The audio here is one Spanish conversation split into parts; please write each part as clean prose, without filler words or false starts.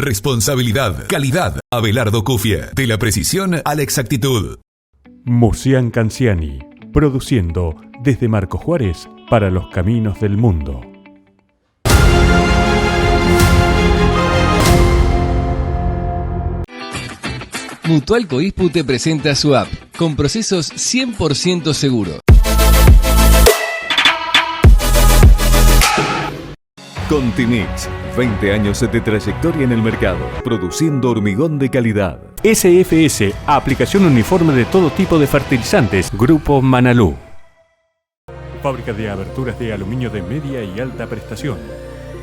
Responsabilidad, calidad. Abelardo Cufia. De la precisión a la exactitud. Musean Canciani, produciendo desde Marco Juárez para los caminos del mundo. Mutual Coispu te presenta su app, con procesos 100% seguros. Contimix, 20 años de trayectoria en el mercado, produciendo hormigón de calidad. SFS, aplicación uniforme de todo tipo de fertilizantes. Grupo Manalú. Fábrica de aberturas de aluminio de media y alta prestación.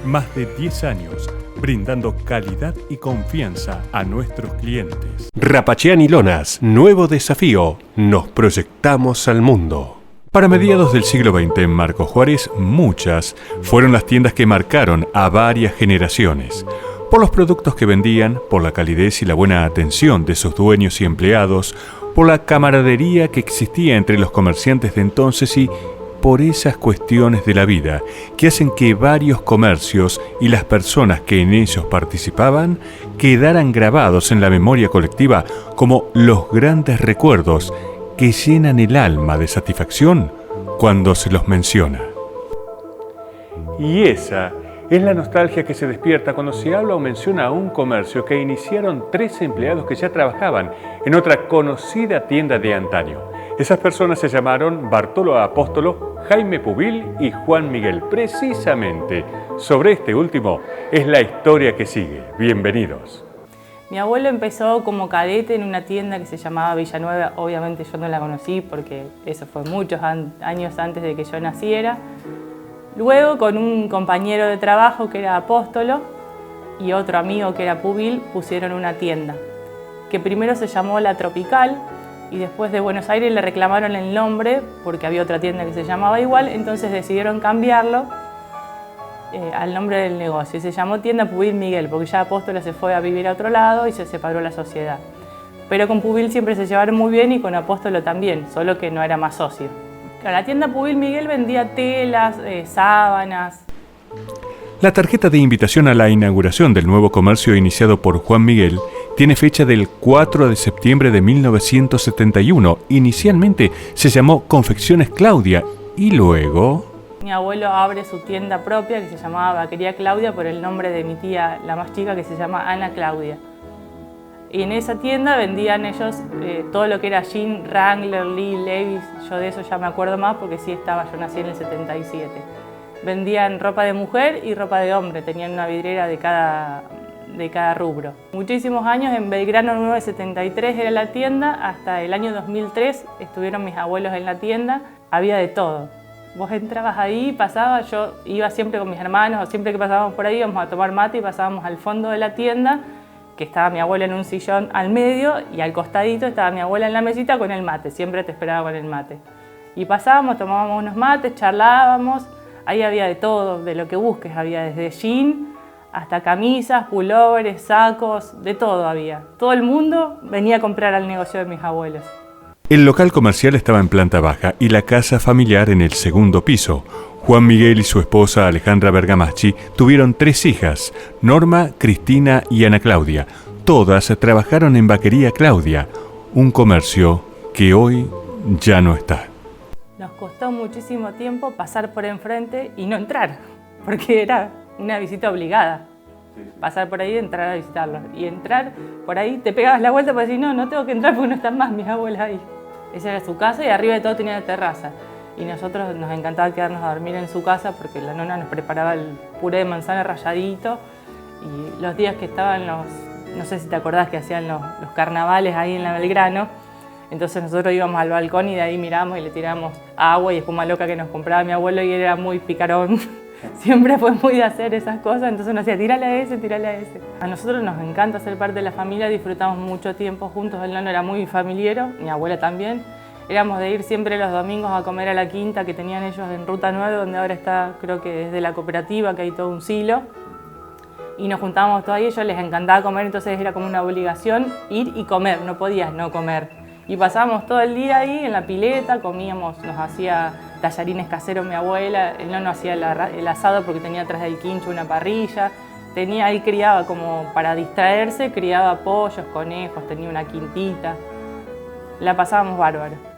Más de 10 años, brindando calidad y confianza a nuestros clientes. Rapachiani Lonas, nuevo desafío. Nos proyectamos al mundo. Para mediados del siglo XX en Marco Juárez, muchas fueron las tiendas que marcaron a varias generaciones. Por los productos que vendían, por la calidez y la buena atención de sus dueños y empleados, por la camaradería que existía entre los comerciantes de entonces y por esas cuestiones de la vida que hacen que varios comercios y las personas que en ellos participaban quedaran grabados en la memoria colectiva como los grandes recuerdos que llenan el alma de satisfacción cuando se los menciona. Y esa es la nostalgia que se despierta cuando se habla o menciona a un comercio que iniciaron 13 empleados que ya trabajaban en otra conocida tienda de antaño. Esas personas se llamaron Bartolo Apóstolo, Jaime Pubil y Juan Miguel. Precisamente sobre este último es la historia que sigue. Bienvenidos. Mi abuelo empezó como cadete en una tienda que se llamaba Villanueva. Obviamente yo no la conocí porque eso fue muchos años antes de que yo naciera. Luego, con un compañero de trabajo que era Apóstolo y otro amigo que era Pubil, pusieron una tienda que primero se llamó La Tropical y después de Buenos Aires le reclamaron el nombre porque había otra tienda que se llamaba igual, entonces decidieron cambiarlo al nombre del negocio y se llamó Tienda Pubil Miguel porque ya Apóstolo se fue a vivir a otro lado y se separó la sociedad. Pero con Pubil siempre se llevaron muy bien y con Apóstolo también, solo que no era más socio. La tienda Pubil Miguel vendía telas, sábanas. La tarjeta de invitación a la inauguración del nuevo comercio iniciado por Juan Miguel tiene fecha del 4 de septiembre de 1971. Inicialmente se llamó Confecciones Claudia y luego... Mi abuelo abre su tienda propia que se llamaba Vaquería Claudia por el nombre de mi tía, la más chica, que se llama Ana Claudia. Y en esa tienda vendían ellos todo lo que era jean, Wrangler, Lee, Levi's. Yo de eso ya me acuerdo más porque sí estaba, yo nací en el 77. Vendían ropa de mujer y ropa de hombre, tenían una vidriera de cada rubro. Muchísimos años, en Belgrano 973 era la tienda, hasta el año 2003 estuvieron mis abuelos en la tienda, había de todo. Vos entrabas ahí, pasabas, yo iba siempre con mis hermanos, o siempre que pasábamos por ahí íbamos a tomar mate y pasábamos al fondo de la tienda, que estaba mi abuela en un sillón al medio y al costadito estaba mi abuela en la mesita con el mate, siempre te esperaba con el mate. Y pasábamos, tomábamos unos mates, charlábamos, ahí había de todo, de lo que busques, había desde jean hasta camisas, pulóveres, sacos, de todo había. Todo el mundo venía a comprar al negocio de mis abuelos. El local comercial estaba en planta baja y la casa familiar en el segundo piso. Juan Miguel y su esposa Alejandra Bergamaschi tuvieron 3 hijas, Norma, Cristina y Ana Claudia. Todas trabajaron en Vaquería Claudia, un comercio que hoy ya no está. Nos costó muchísimo tiempo pasar por enfrente y no entrar, porque era una visita obligada. Pasar por ahí y entrar a visitarlos. Y entrar por ahí, te pegabas la vuelta para decir, no tengo que entrar porque no están más mis abuelas ahí. Esa era su casa y arriba de todo tenía la terraza. Y nosotros nos encantaba quedarnos a dormir en su casa porque la nona nos preparaba el puré de manzana ralladito. Y los días que estaban no sé si te acordás que hacían los carnavales ahí en la Belgrano, entonces nosotros íbamos al balcón y de ahí miramos y le tiramos agua y espuma loca que nos compraba mi abuelo y él era muy picarón. Siempre fue muy de hacer esas cosas, entonces nos decía, tírale a ese, tírale a ese. A nosotros nos encanta ser parte de la familia, disfrutamos mucho tiempo juntos, el nono era muy familiero, mi abuela también. Éramos de ir siempre los domingos a comer a la quinta que tenían ellos en Ruta 9, donde ahora está, creo que desde la cooperativa, que hay todo un silo. Y nos juntábamos todos ahí, a ellos les encantaba comer, entonces era como una obligación ir y comer, no podías no comer. Y pasábamos todo el día ahí en la pileta, comíamos, nos hacía tallarines caseros mi abuela, el nono hacía el asado porque tenía atrás del quincho una parrilla, Él criaba como para distraerse, criaba pollos, conejos, tenía una quintita. La pasábamos bárbaro.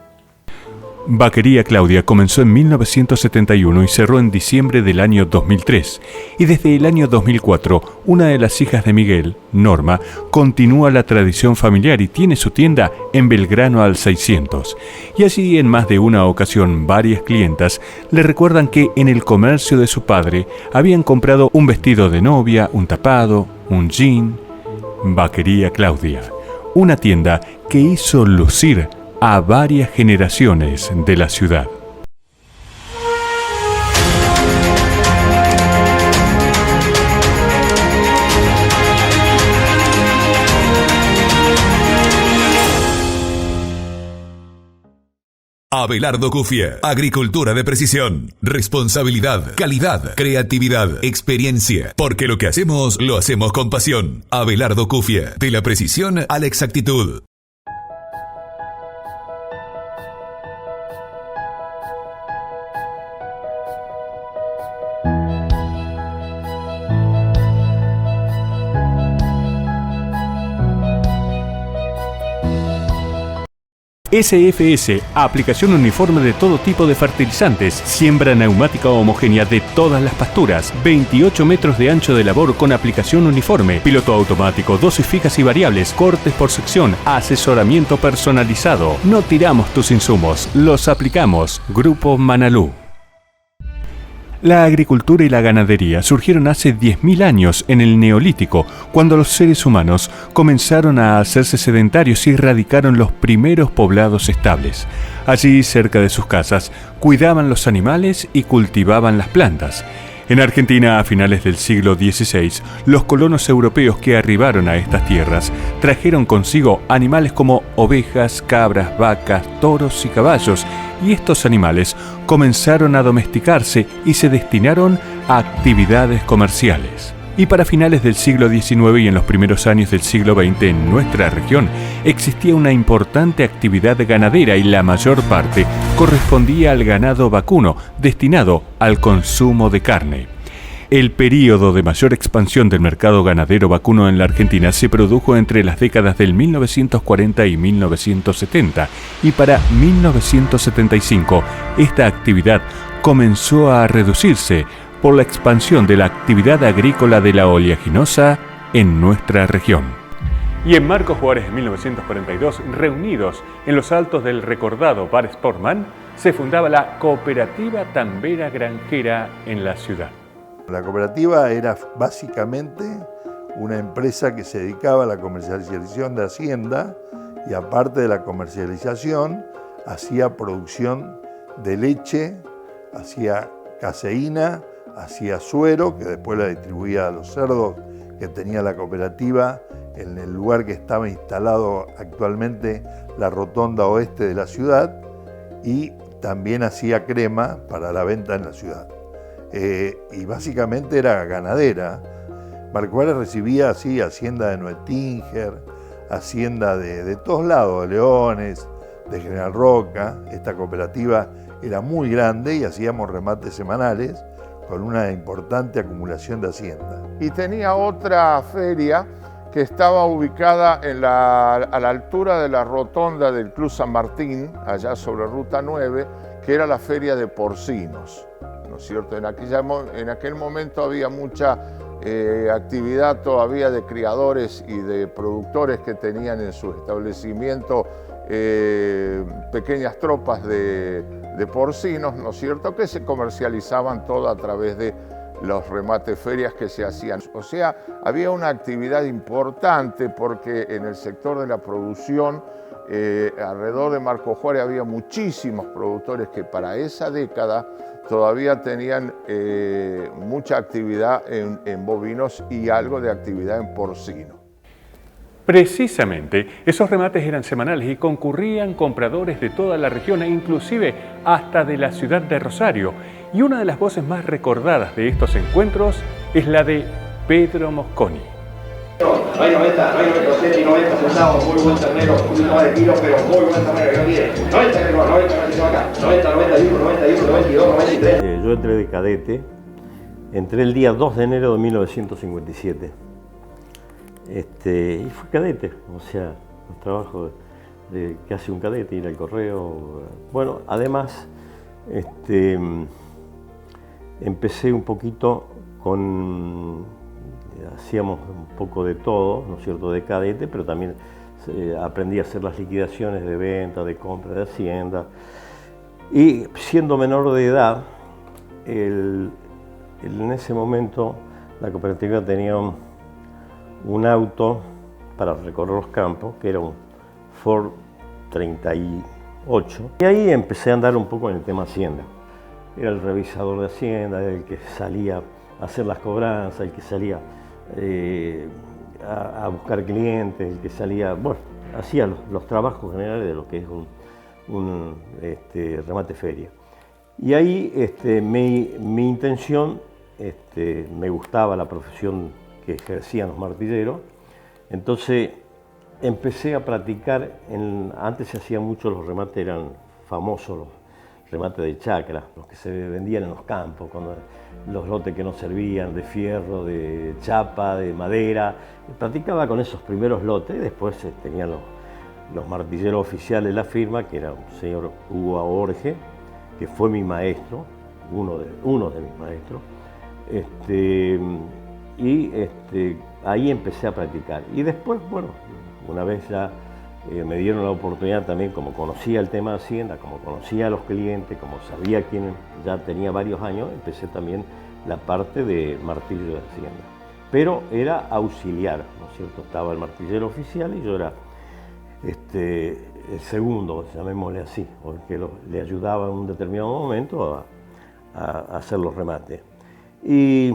Vaquería Claudia comenzó en 1971 y cerró en diciembre del año 2003. Y desde el año 2004, una de las hijas de Miguel, Norma, continúa la tradición familiar y tiene su tienda en Belgrano al 600. Y allí en más de una ocasión varias clientas le recuerdan que en el comercio de su padre habían comprado un vestido de novia, un tapado, un jean. Vaquería Claudia, una tienda que hizo lucir a varias generaciones de la ciudad. Abelardo Cufia, agricultura de precisión, responsabilidad, calidad, creatividad, experiencia, porque lo que hacemos, lo hacemos con pasión. Abelardo Cufia, de la precisión a la exactitud. SFS, aplicación uniforme de todo tipo de fertilizantes, siembra neumática homogénea de todas las pasturas, 28 metros de ancho de labor con aplicación uniforme, piloto automático, dosis fijas y variables, cortes por sección, asesoramiento personalizado. No tiramos tus insumos, los aplicamos. Grupo Manalú. La agricultura y la ganadería surgieron hace 10.000 años en el Neolítico, cuando los seres humanos comenzaron a hacerse sedentarios y radicaron los primeros poblados estables. Allí, cerca de sus casas, cuidaban los animales y cultivaban las plantas. En Argentina, a finales del siglo XVI, los colonos europeos que arribaron a estas tierras trajeron consigo animales como ovejas, cabras, vacas, toros y caballos, y estos animales comenzaron a domesticarse y se destinaron a actividades comerciales. Y para finales del siglo XIX y en los primeros años del siglo XX en nuestra región existía una importante actividad ganadera y la mayor parte correspondía al ganado vacuno destinado al consumo de carne. El período de mayor expansión del mercado ganadero vacuno en la Argentina se produjo entre las décadas del 1940 y 1970 y para 1975 esta actividad comenzó a reducirse por la expansión de la actividad agrícola de la oleaginosa en nuestra región. Y en Marcos Juárez de 1942, reunidos en los altos del recordado Bar Sportman, se fundaba la Cooperativa Tambera Granjera en la ciudad. La cooperativa era básicamente una empresa que se dedicaba a la comercialización de hacienda y aparte de la comercialización hacía producción de leche, hacía caseína, hacía suero, que después la distribuía a los cerdos que tenía la cooperativa en el lugar que estaba instalado actualmente la rotonda oeste de la ciudad, y también hacía crema para la venta en la ciudad. Y básicamente era ganadera. Marcos Juárez recibía así hacienda de Nuetinger, hacienda de todos lados, de Leones, de General Roca. Esta cooperativa era muy grande y hacíamos remates semanales con una importante acumulación de hacienda. Y tenía otra feria que estaba ubicada a la altura de la rotonda del Club San Martín, allá sobre Ruta 9, que era la feria de porcinos, ¿no es cierto? En aquel momento había mucha actividad todavía de criadores y de productores que tenían en su establecimiento pequeñas tropas de porcinos, ¿no es cierto?, que se comercializaban todo a través de los remates ferias que se hacían. O sea, había una actividad importante porque en el sector de la producción, alrededor de Marcos Juárez había muchísimos productores que para esa década todavía tenían mucha actividad en bovinos y algo de actividad en porcino. Precisamente, esos remates eran semanales y concurrían compradores de toda la región e inclusive hasta de la ciudad de Rosario. Y una de las voces más recordadas de estos encuentros es la de Pedro Mosconi. No hay 90, y 90 centavos, muy buen ternero, un poquito más de kilo, pero muy buen ternero, yo quiere. 90 ternero, 90 acá, 90, 91, 92, 93. Yo entré de cadete Entré el día 2 de enero de 1957. Y fui cadete, o sea, los trabajos que hace un cadete, ir al correo. Bueno, además, empecé un poquito hacíamos un poco de todo, ¿no es cierto?, de cadete, pero también aprendí a hacer las liquidaciones de venta, de compra, de hacienda. Y siendo menor de edad, en ese momento la cooperativa tenía un auto para recorrer los campos, que era un Ford 38. Y ahí empecé a andar un poco en el tema Hacienda. Era el revisador de Hacienda, el que salía a hacer las cobranzas, el que salía a buscar clientes, el que salía, bueno, hacía los trabajos generales de lo que es un remate feria. Y ahí mi intención, me gustaba la profesión que ejercían los martilleros, entonces empecé a practicar, antes se hacían mucho los remates, eran famosos los remates de chacra, los que se vendían en los campos, cuando los lotes que no servían, de fierro, de chapa, de madera. Practicaba con esos primeros lotes, y después tenían los martilleros oficiales de la firma, que era un señor Hugo Aorge, que fue mi maestro, uno de mis maestros. Ahí empecé a practicar. Y después, bueno, una vez ya me dieron la oportunidad también, como conocía el tema de Hacienda, como conocía a los clientes, como sabía quién ya tenía varios años, empecé también la parte de martillo de Hacienda. Pero era auxiliar, ¿no es cierto? Estaba el martillero oficial y yo era el segundo, llamémosle así, porque le ayudaba en un determinado momento a hacer los remates. Y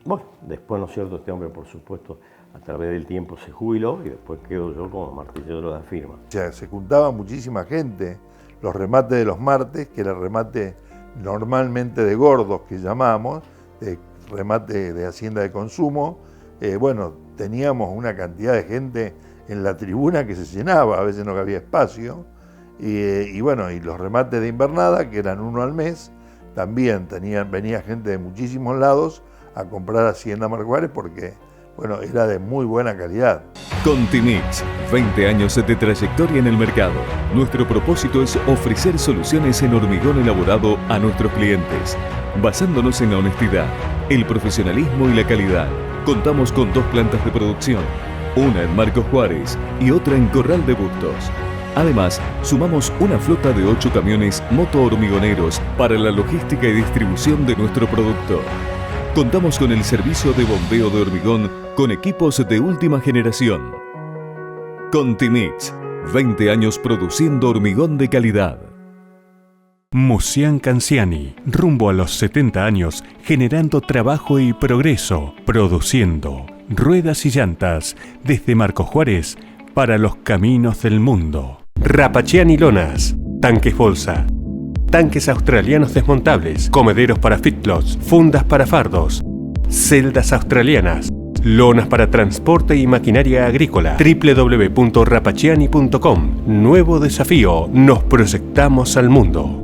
bueno, después, ¿no es cierto?, este hombre, por supuesto, a través del tiempo se jubiló y después quedo yo como martillero de la firma. O sea, se juntaba muchísima gente. Los remates de los martes, que era remate normalmente de gordos que llamamos, remate de hacienda de consumo, bueno, teníamos una cantidad de gente en la tribuna que se llenaba, a veces no había espacio, y bueno, y los remates de invernada, que eran uno al mes, también venía gente de muchísimos lados a comprar Hacienda Marcos Juárez porque, bueno, era de muy buena calidad. Contimix, 20 años de trayectoria en el mercado. Nuestro propósito es ofrecer soluciones en hormigón elaborado a nuestros clientes, basándonos en la honestidad, el profesionalismo y la calidad. Contamos con 2 plantas de producción, una en Marcos Juárez y otra en Corral de Bustos. Además, sumamos una flota de 8 camiones moto-hormigoneros para la logística y distribución de nuestro producto. Contamos con el servicio de bombeo de hormigón con equipos de última generación. Contimix, 20 años produciendo hormigón de calidad. Mucián Canciani, rumbo a los 70 años, generando trabajo y progreso, produciendo ruedas y llantas desde Marcos Juárez para los caminos del mundo. Rapachiani Lonas, tanques bolsa, tanques australianos desmontables, comederos para fitlots, fundas para fardos, celdas australianas, lonas para transporte y maquinaria agrícola. www.rapachiani.com. Nuevo desafío, nos proyectamos al mundo.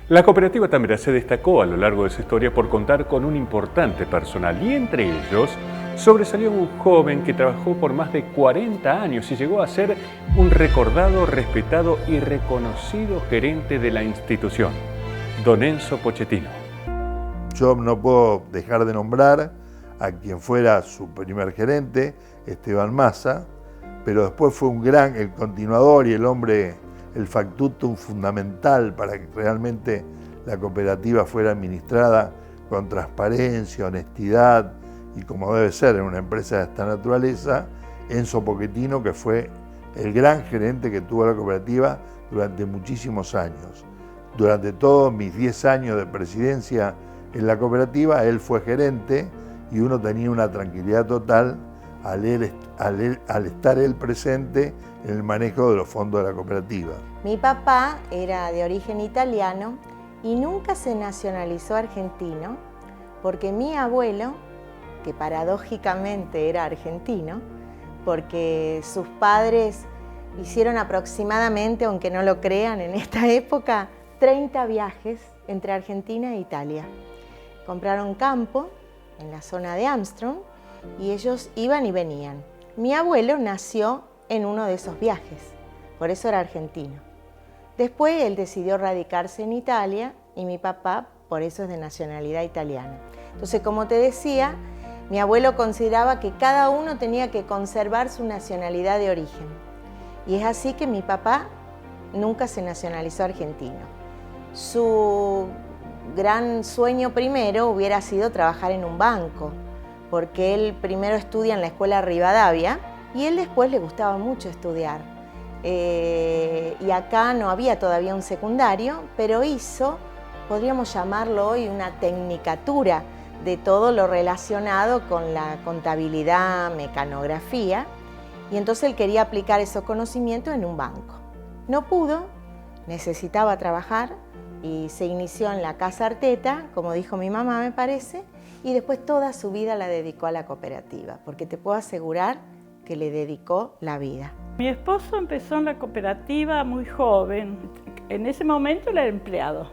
La cooperativa Tamera se destacó a lo largo de su historia por contar con un importante personal y entre ellos sobresalió un joven que trabajó por más de 40 años y llegó a ser un recordado, respetado y reconocido gerente de la institución, don Enzo Pochettino. Yo no puedo dejar de nombrar a quien fuera su primer gerente, Esteban Massa, pero después fue el continuador y el hombre, el factotum fundamental para que realmente la cooperativa fuera administrada con transparencia, honestidad y como debe ser en una empresa de esta naturaleza, Enzo Pochettino, que fue el gran gerente que tuvo la cooperativa durante muchísimos años. Durante todos mis 10 años de presidencia en la cooperativa, él fue gerente y uno tenía una tranquilidad total al estar él presente en el manejo de los fondos de la cooperativa. Mi papá era de origen italiano y nunca se nacionalizó argentino porque mi abuelo, que paradójicamente era argentino, porque sus padres hicieron aproximadamente, aunque no lo crean en esta época, 30 viajes entre Argentina e Italia. Compraron campo en la zona de Armstrong y ellos iban y venían. Mi abuelo nació en uno de esos viajes, por eso era argentino. Después él decidió radicarse en Italia y mi papá por eso es de nacionalidad italiana. Entonces, como te decía, mi abuelo consideraba que cada uno tenía que conservar su nacionalidad de origen. Y es así que mi papá nunca se nacionalizó argentino. Su gran sueño primero hubiera sido trabajar en un banco, porque él primero estudia en la escuela Rivadavia y él después le gustaba mucho estudiar. Y acá no había todavía un secundario, pero hizo, podríamos llamarlo hoy, una tecnicatura de todo lo relacionado con la contabilidad, mecanografía, y entonces él quería aplicar esos conocimientos en un banco. No pudo, necesitaba trabajar y se inició en la Casa Arteta, como dijo mi mamá me parece, y después toda su vida la dedicó a la cooperativa, porque te puedo asegurar que le dedicó la vida. Mi esposo empezó en la cooperativa muy joven, en ese momento era empleado.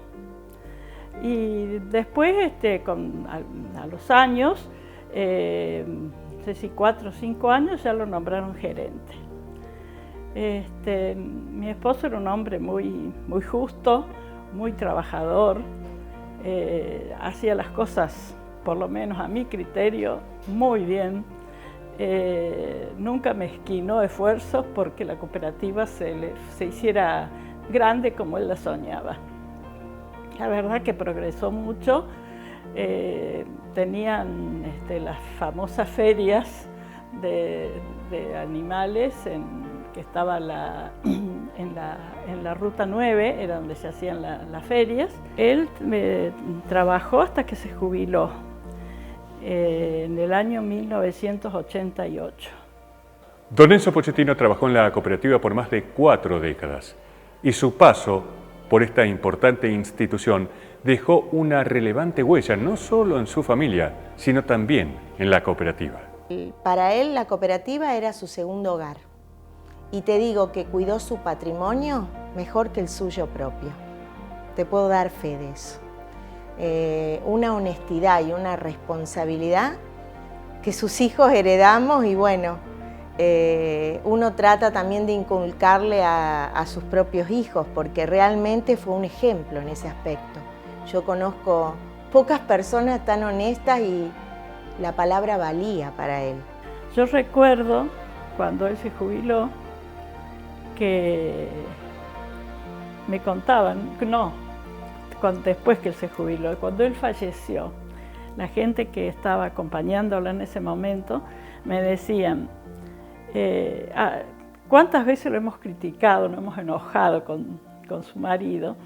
Y después, a los años, no sé si 4 o 5 años, ya lo nombraron gerente. Mi esposo era un hombre muy justo, muy trabajador, hacía las cosas, por lo menos a mi criterio, muy bien. Nunca mezquinó esfuerzos porque la cooperativa se hiciera grande como él la soñaba. La verdad que progresó mucho. Tenían las famosas ferias de animales que estaba en la Ruta 9, era donde se hacían las ferias. Él trabajó hasta que se jubiló en el año 1988. Don Enzo Pochettino trabajó en la cooperativa por más de 4 décadas y su paso por esta importante institución dejó una relevante huella no solo en su familia, sino también en la cooperativa. Para él la cooperativa era su segundo hogar y te digo que cuidó su patrimonio mejor que el suyo propio. Te puedo dar fe de eso. Una honestidad y una responsabilidad que sus hijos heredamos y bueno, uno trata también de inculcarle a sus propios hijos porque realmente fue un ejemplo en ese aspecto. Yo conozco pocas personas tan honestas y la palabra valía para él. Yo recuerdo cuando él se jubiló que me contaban, después que él se jubiló, cuando él falleció, la gente que estaba acompañándolo en ese momento me decían, ¿cuántas veces lo hemos criticado, nos hemos enojado con su marido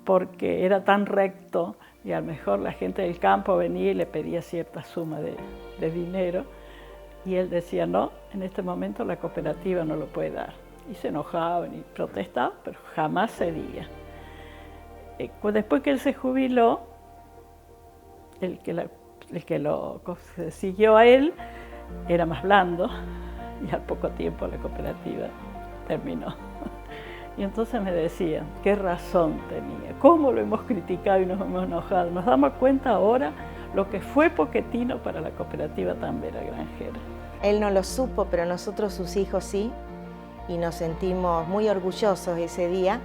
porque era tan recto y a lo mejor la gente del campo venía y le pedía cierta suma de dinero y él decía, no, en este momento la cooperativa no lo puede dar. Y se enojaban y protestaban, pero jamás cedía. Después que él se jubiló, el que lo siguió a él era más blando y al poco tiempo la cooperativa terminó. Y entonces me decían, qué razón tenía, cómo lo hemos criticado y nos hemos enojado. Nos damos cuenta ahora lo que fue Pochettino para la cooperativa Tambera Granjera. Él no lo supo, pero nosotros sus hijos sí, y nos sentimos muy orgullosos ese día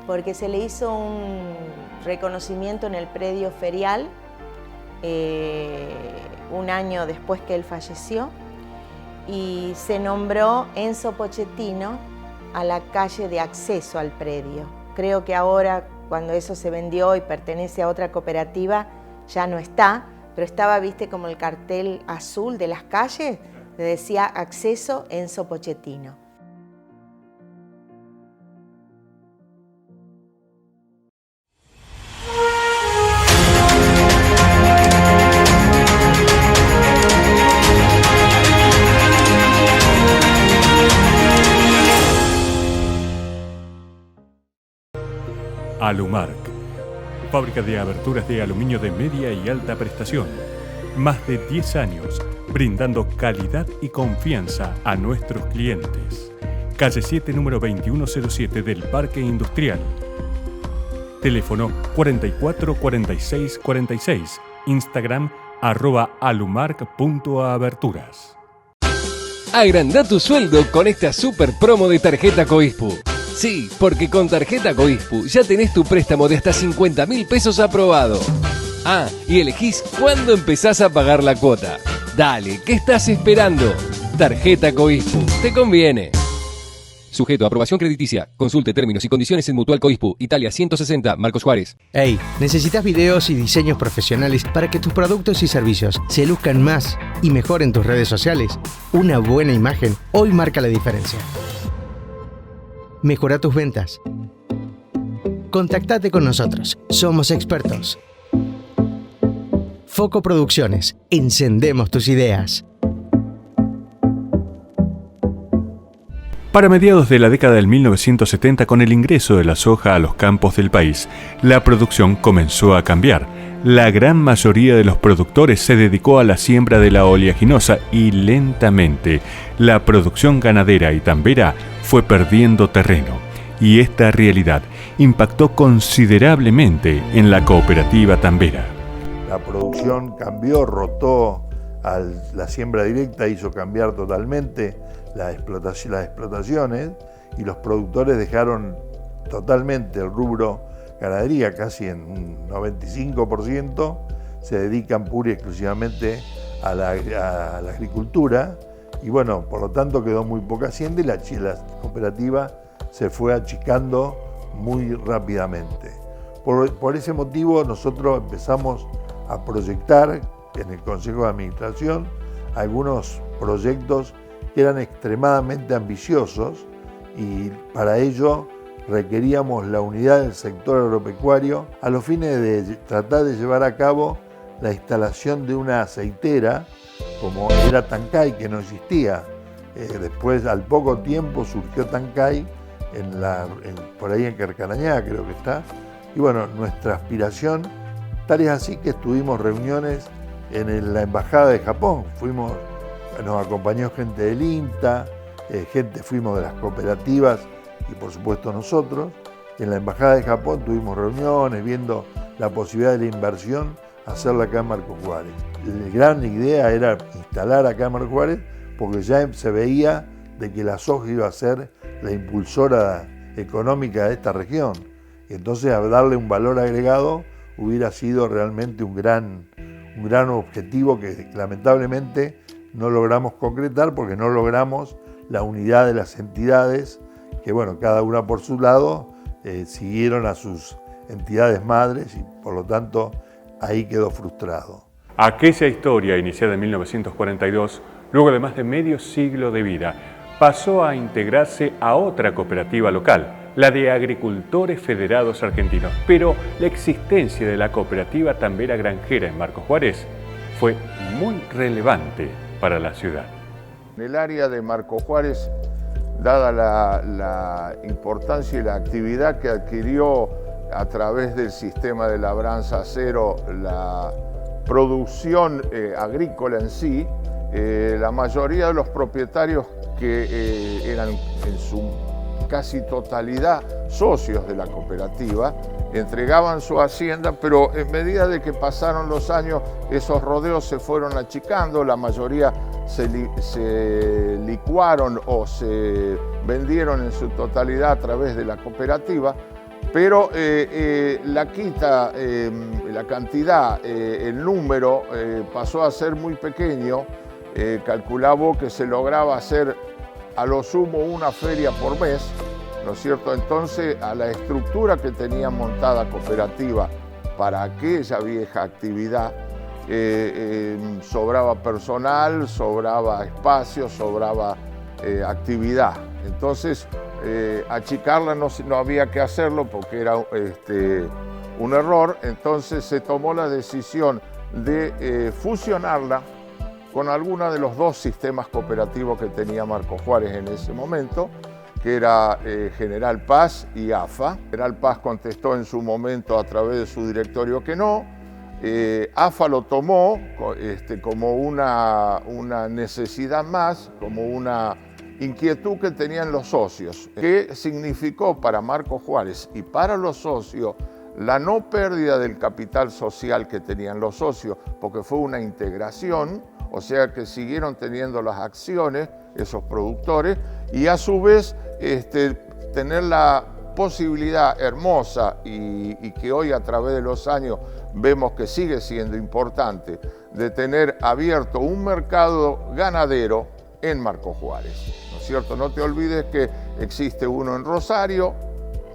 porque se le hizo un reconocimiento en el predio ferial un año después que él falleció y se nombró Enzo Pochettino a la calle de acceso al predio. Creo que ahora, cuando eso se vendió y pertenece a otra cooperativa, ya no está, pero estaba, viste, como el cartel azul de las calles, le decía acceso Enzo Pochettino. Alumark, Fábrica de aberturas de aluminio de media y alta prestación. Más de 10 años brindando calidad y confianza a nuestros clientes. Calle 7, número 2107 del Parque Industrial. Teléfono 44 46 46. Instagram @alumarc.aberturas. Agrandá tu sueldo con esta super promo de tarjeta Coispu. Sí, porque con tarjeta Coispu ya tenés tu préstamo de hasta 50.000 pesos aprobado. Ah, y elegís cuándo empezás a pagar la cuota. Dale, ¿qué estás esperando? Tarjeta Coispu, te conviene. Sujeto a aprobación crediticia. Consulte términos y condiciones en Mutual Coispu, Italia 160, Marcos Juárez. Hey, ¿necesitas videos y diseños profesionales para que tus productos y servicios se luzcan más y mejor en tus redes sociales? Una buena imagen hoy marca la diferencia. Mejora tus ventas. Contactate con nosotros. Somos expertos. Foco Producciones. Encendemos tus ideas. Para mediados de la década del 1970, con el ingreso de la soja a los campos del país, la producción comenzó a cambiar. La gran mayoría de los productores se dedicó a la siembra de la oleaginosa y lentamente la producción ganadera y tambera fue perdiendo terreno. Y esta realidad impactó considerablemente en la cooperativa tambera. La producción cambió, rotó a la siembra directa, hizo cambiar totalmente las explotaciones y los productores dejaron totalmente el rubro ganadería, casi en un 95% se dedican pura y exclusivamente a la agricultura y bueno, por lo tanto quedó muy poca hacienda y la cooperativa se fue achicando muy rápidamente. Por ese motivo nosotros empezamos a proyectar en el Consejo de Administración algunos proyectos que eran extremadamente ambiciosos y para ello requeríamos la unidad del sector agropecuario a los fines de tratar de llevar a cabo la instalación de una aceitera como era Tancay, que no existía. Después, al poco tiempo, surgió Tancay por ahí en Carcarañá, creo que está. Y bueno, nuestra aspiración, tal es así que estuvimos reuniones en la Embajada de Japón. Nos acompañó gente del INTA, fuimos de las cooperativas y por supuesto nosotros. En la Embajada de Japón tuvimos reuniones viendo la posibilidad de la inversión, hacerla acá en Marcos Juárez. La gran idea era instalar acá en Marcos Juárez porque ya se veía de que la soja iba a ser la impulsora económica de esta región. Y entonces darle un valor agregado hubiera sido realmente un gran objetivo que lamentablemente no logramos concretar porque no logramos la unidad de las entidades que, bueno, cada una por su lado siguieron a sus entidades madres y por lo tanto ahí quedó frustrado. Aquella historia, iniciada en 1942, luego de más de medio siglo de vida, pasó a integrarse a otra cooperativa local, la de Agricultores Federados Argentinos. Pero la existencia de la cooperativa tambera granjera en Marcos Juárez fue muy relevante para la ciudad. En el área de Marcos Juárez, dada la importancia y la actividad que adquirió a través del sistema de labranza cero la producción agrícola en sí, la mayoría de los propietarios que eran en su casi totalidad socios de la cooperativa, entregaban su hacienda, pero en medida de que pasaron los años, esos rodeos se fueron achicando, la mayoría se licuaron o se vendieron en su totalidad a través de la cooperativa, pero la quita, la cantidad, el número pasó a ser muy pequeño. Calculaba que se lograba hacer a lo sumo una feria por mes, ¿no es cierto? Entonces, a la estructura que tenía montada cooperativa para aquella vieja actividad, sobraba personal, sobraba espacio, sobraba actividad. Entonces, achicarla no había que hacerlo porque era un error, entonces se tomó la decisión de fusionarla con alguno de los dos sistemas cooperativos que tenía Marcos Juárez en ese momento que era General Paz y AFA. General Paz contestó en su momento a través de su directorio que no. AFA lo tomó como una necesidad más, como una inquietud que tenían los socios. ¿Qué significó para Marcos Juárez y para los socios la no pérdida del capital social que tenían los socios? Porque fue una integración, o sea que siguieron teniendo las acciones esos productores y a su vez tener la posibilidad hermosa y que hoy a través de los años vemos que sigue siendo importante, de tener abierto un mercado ganadero en Marcos Juárez, ¿no es cierto? No te olvides que existe uno en Rosario,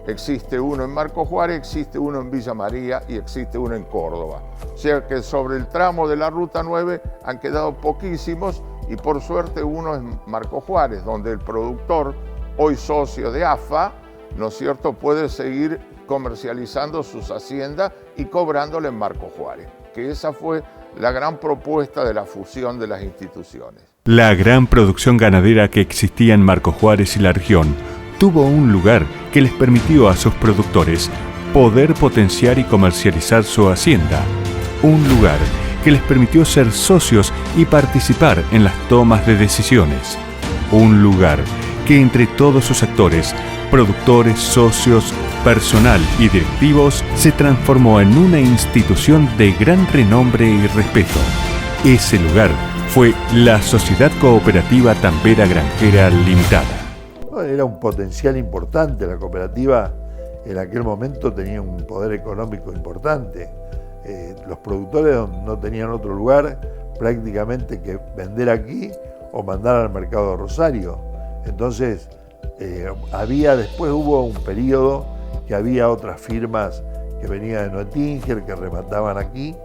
existe uno en Marcos Juárez, existe uno en Villa María y existe uno en Córdoba. O sea que sobre el tramo de la Ruta 9 han quedado poquísimos y por suerte uno es Marcos Juárez, donde el productor, hoy socio de AFA, ¿no es cierto?, puede seguir comercializando sus haciendas y cobrándole en Marcos Juárez, que esa fue la gran propuesta de la fusión de las instituciones. La gran producción ganadera que existía en Marcos Juárez y la región tuvo un lugar que les permitió a sus productores poder potenciar y comercializar su hacienda. Un lugar que les permitió ser socios y participar en las tomas de decisiones. Un lugar que entre todos sus actores, productores, socios, personal y directivos, se transformó en una institución de gran renombre y respeto. Ese lugar fue la Sociedad Cooperativa Tambera Granjera Limitada. Era un potencial importante, la cooperativa en aquel momento tenía un poder económico importante. Los productores no tenían otro lugar prácticamente que vender aquí o mandar al mercado de Rosario. Entonces, después hubo un periodo que había otras firmas que venían de Noetinger, que remataban aquí,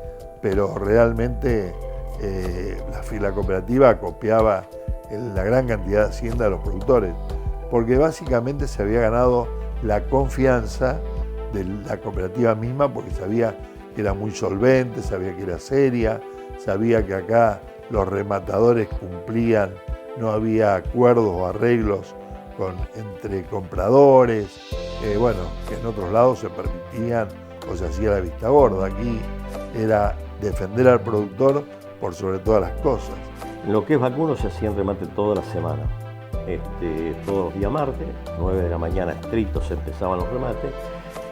pero realmente la cooperativa copiaba la gran cantidad de hacienda de los productores, porque básicamente se había ganado la confianza de la cooperativa misma, porque sabía que era muy solvente, sabía que era seria, sabía que acá los rematadores cumplían, no había acuerdos o arreglos entre compradores, que en otros lados se permitían o se hacía la vista gorda. Aquí era defender al productor por sobre todas las cosas. En lo que es vacuno se hacían remate toda la semana, todos los días martes, 9 de la mañana estrictos se empezaban los remates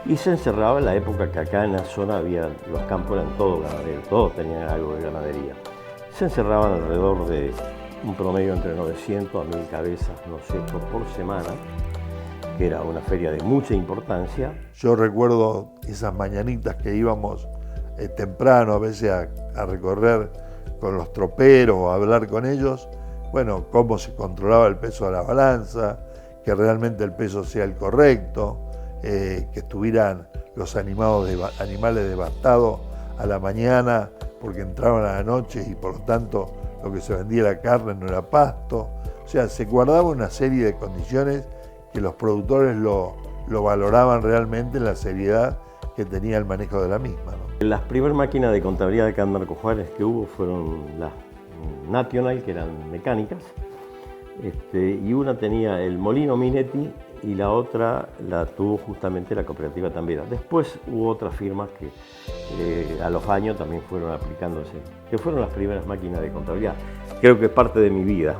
y se encerraba en la época que acá en la zona los campos eran todos ganaderos, todos tenían algo de ganadería. Se encerraban alrededor de un promedio entre 900 a 1000 cabezas, ¿no es cierto?, por semana, que era una feria de mucha importancia. Yo recuerdo esas mañanitas que íbamos temprano a veces a recorrer con los troperos o a hablar con ellos, cómo se controlaba el peso de la balanza, que realmente el peso sea el correcto, que estuvieran los animales devastados a la mañana porque entraban a la noche y por lo tanto lo que se vendía la carne no era pasto. O sea, se guardaba una serie de condiciones que los productores lo valoraban realmente en la seriedad que tenía el manejo de la misma, ¿no? Las primeras máquinas de contabilidad de acá en Marcos Juárez que hubo fueron las National, que eran mecánicas, y una tenía el Molino Minetti y la otra la tuvo justamente la cooperativa Tambera. Después hubo otras firmas que a los años también fueron aplicándose, que fueron las primeras máquinas de contabilidad. Creo que es parte de mi vida.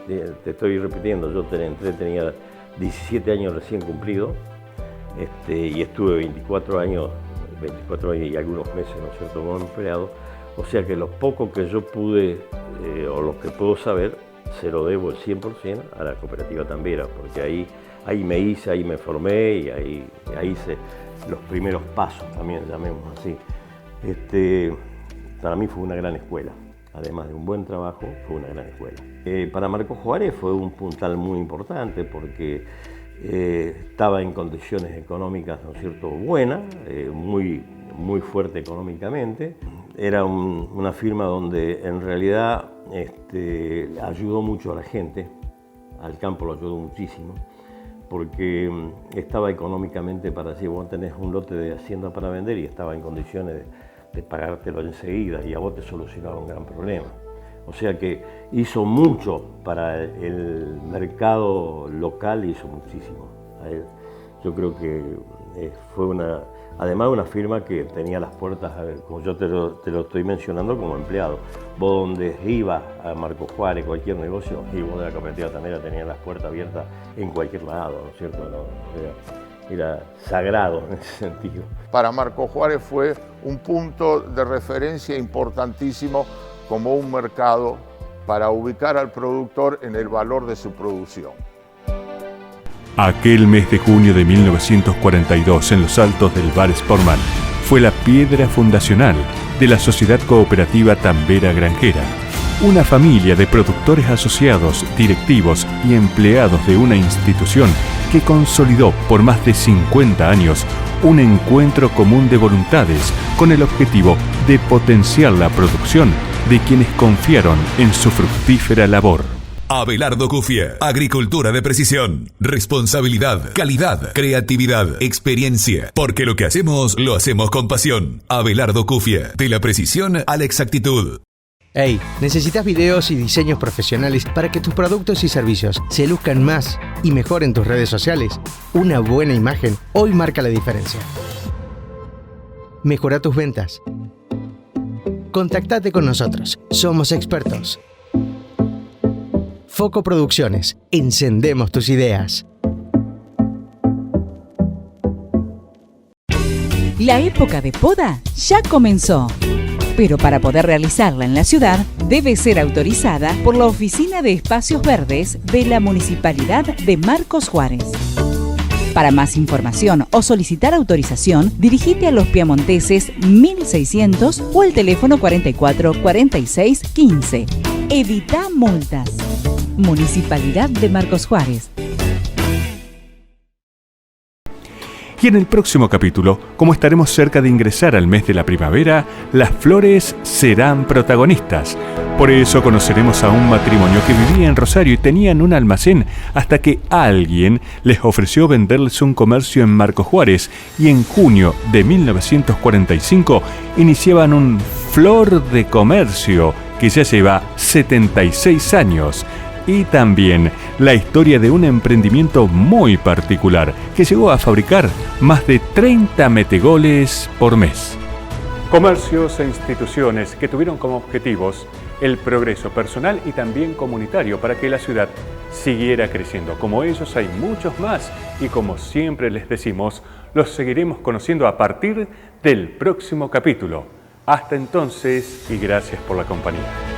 Te estoy repitiendo, yo tenía 17 años recién cumplidos y estuve 24 años y algunos meses, ¿no es cierto?, como empleado. O sea que lo poco que yo pude o lo que puedo saber se lo debo el 100% a la cooperativa Tambera, porque ahí me formé y ahí hice los primeros pasos también, llamémoslo así. Para mí fue una gran escuela, además de un buen trabajo, fue una gran escuela. Para Marcos Juárez fue un puntal muy importante porque estaba en condiciones económicas, ¿no es cierto?, buenas, muy fuerte económicamente. Era una firma donde en realidad ayudó mucho a la gente, al campo lo ayudó muchísimo, porque estaba económicamente para decir, vos tenés un lote de hacienda para vender y estaba en condiciones de pagártelo enseguida y a vos te solucionaba un gran problema. O sea que hizo mucho para el mercado local, hizo muchísimo. Yo creo que fue además una firma que tenía las puertas, como yo te lo estoy mencionando, como empleado. Vos donde ibas a Marcos Juárez, cualquier negocio, y vos de la cooperativa tanera tenías las puertas abiertas en cualquier lado, ¿no es cierto? Era sagrado en ese sentido. Para Marcos Juárez fue un punto de referencia importantísimo como un mercado para ubicar al productor en el valor de su producción. Aquel mes de junio de 1942, en los altos del Bar Sportman, fue la piedra fundacional de la Sociedad Cooperativa Tambera Granjera, una familia de productores asociados, directivos y empleados de una institución que consolidó por más de 50 años un encuentro común de voluntades con el objetivo de potenciar la producción de quienes confiaron en su fructífera labor. Abelardo Cufia, agricultura de precisión, responsabilidad, calidad, creatividad, experiencia, porque lo que hacemos lo hacemos con pasión. Abelardo Cufia, de la precisión a la exactitud. Hey, ¿necesitas videos y diseños profesionales para que tus productos y servicios se luzcan más y mejor en tus redes sociales? Una buena imagen hoy marca la diferencia. Mejora tus ventas. Contactate con nosotros, somos expertos. Foco Producciones, encendemos tus ideas. La época de poda ya comenzó, pero para poder realizarla en la ciudad debe ser autorizada por la Oficina de Espacios Verdes de la Municipalidad de Marcos Juárez. Para más información o solicitar autorización, dirigite a Los Piamonteses 1600 o al teléfono 44 46 15. Evita multas. Municipalidad de Marcos Juárez. Y en el próximo capítulo, como estaremos cerca de ingresar al mes de la primavera, las flores serán protagonistas. Por eso conoceremos a un matrimonio que vivía en Rosario y tenían un almacén hasta que alguien les ofreció venderles un comercio en Marcos Juárez y en junio de 1945 iniciaban un Flor de Comercio que ya lleva 76 años. Y también la historia de un emprendimiento muy particular que llegó a fabricar más de 30 metegoles por mes. Comercios e instituciones que tuvieron como objetivos el progreso personal y también comunitario para que la ciudad siguiera creciendo. Como ellos hay muchos más y como siempre les decimos, los seguiremos conociendo a partir del próximo capítulo. Hasta entonces y gracias por la compañía.